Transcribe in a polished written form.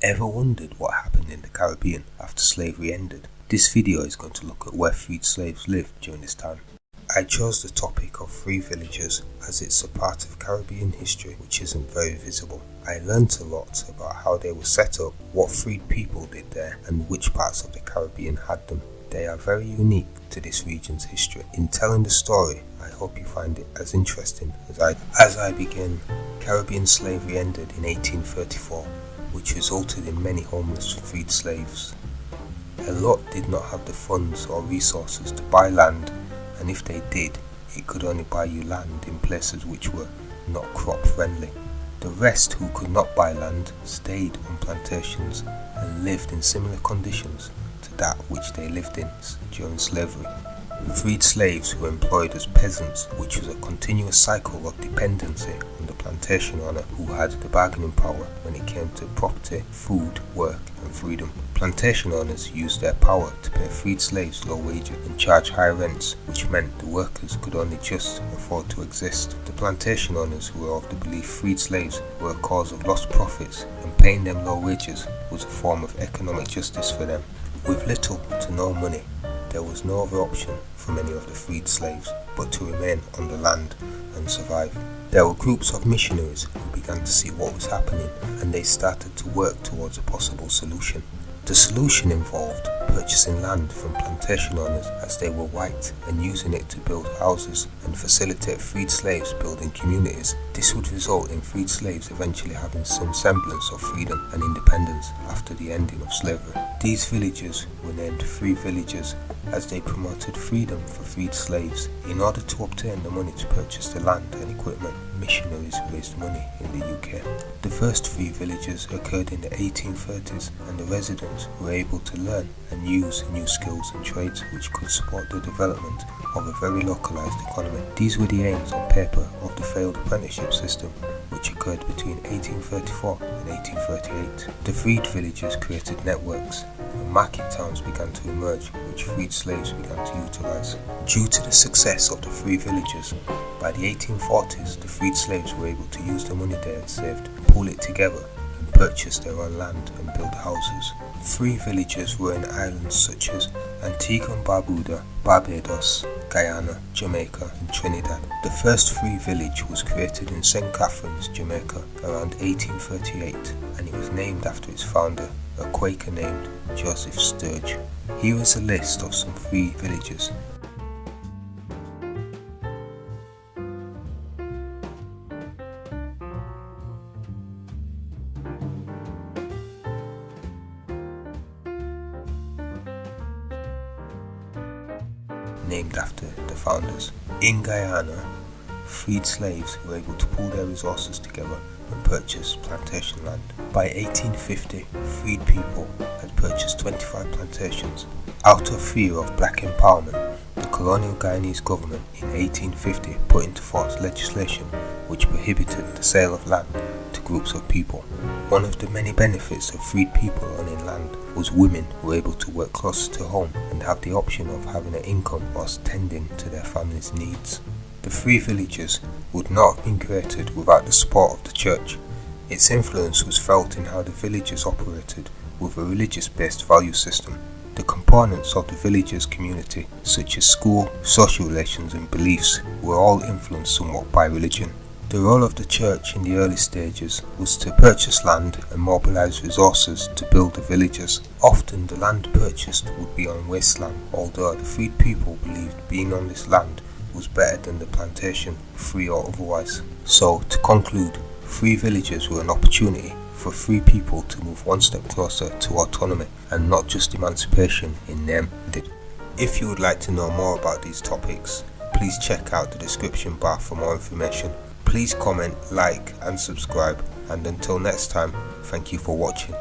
Ever wondered what happened in the Caribbean after slavery ended? This video is going to look at where freed slaves lived during this time. I chose the topic of free villages as it's a part of Caribbean history which isn't very visible. I learnt a lot about how they were set up, what freed people did there, and which parts of the Caribbean had them. They are very unique to this region's history. In telling the story, I hope you find it as interesting as I begin. Caribbean slavery ended in 1834, which resulted in many homeless freed slaves. A lot did not have the funds or resources to buy land, and if they did, it could only buy you land in places which were not crop friendly. The rest who could not buy land stayed on plantations and lived in similar conditions to that which they lived in during slavery. Freed slaves were employed as peasants, which was a continuous cycle of dependency on the plantation owner who had the bargaining power when it came to property, food, work and freedom. Plantation owners used their power to pay freed slaves low wages and charge high rents, which meant the workers could only just afford to exist. The plantation owners were of the belief freed slaves were a cause of lost profits, and paying them low wages was a form of economic justice for them. With little to no money, there was no other option for many of the freed slaves but to remain on the land and survive. There were groups of missionaries who began to see what was happening, and they started to work towards a possible solution. The solution involved purchasing land from plantation owners as they were white and using it to build houses and facilitate freed slaves building communities. This would result in freed slaves eventually having some semblance of freedom and independence after the ending of slavery. These villages were named free villages as they promoted freedom for freed slaves. In order to obtain the money to purchase the land and equipment, missionaries raised money in the UK. The first free villages occurred in the 1830s, and the residents were able to learn and use new skills and trades which could support the development of a very localized economy. These were the aims on paper of the failed apprenticeship system which occurred between 1834 and 1838. The freed villages created networks, and market towns began to emerge which freed slaves began to utilize. Due to the success of the free villages, by the 1840s the freed slaves were able to use the money they had saved, pull it together and purchase their own land and build houses. Free villages were in islands such as Antigua and Barbuda, Barbados, Guyana, Jamaica and Trinidad. The first free village was created in St. Catharines, Jamaica around 1838, and it was named after its founder, a Quaker named Joseph Sturge. Here is a list of some free villages. Named after the founders. In Guyana, freed slaves were able to pool their resources together and purchase plantation land. By 1850, freed people had purchased 25 plantations. Out of fear of black empowerment, the colonial Guyanese government in 1850 put into force legislation which prohibited the sale of land to groups of people. One of the many benefits of freed people owning land was women were able to work closer to home and have the option of having an income whilst tending to their family's needs. The free villages would not have been created without the support of the church. Its influence was felt in how the villages operated with a religious-based value system. The components of the village's community, such as school, social relations and beliefs, were all influenced somewhat by religion. The role of the church in the early stages was to purchase land and mobilize resources to build the villages. Often the land purchased would be on wasteland, although the freed people believed being on this land was better than the plantation, free or otherwise. So, to conclude, free villages were an opportunity for free people to move one step closer to autonomy and not just emancipation in name. If you would like to know more about these topics, please check out the description bar for more information. Please comment, like and subscribe, and until next time, thank you for watching.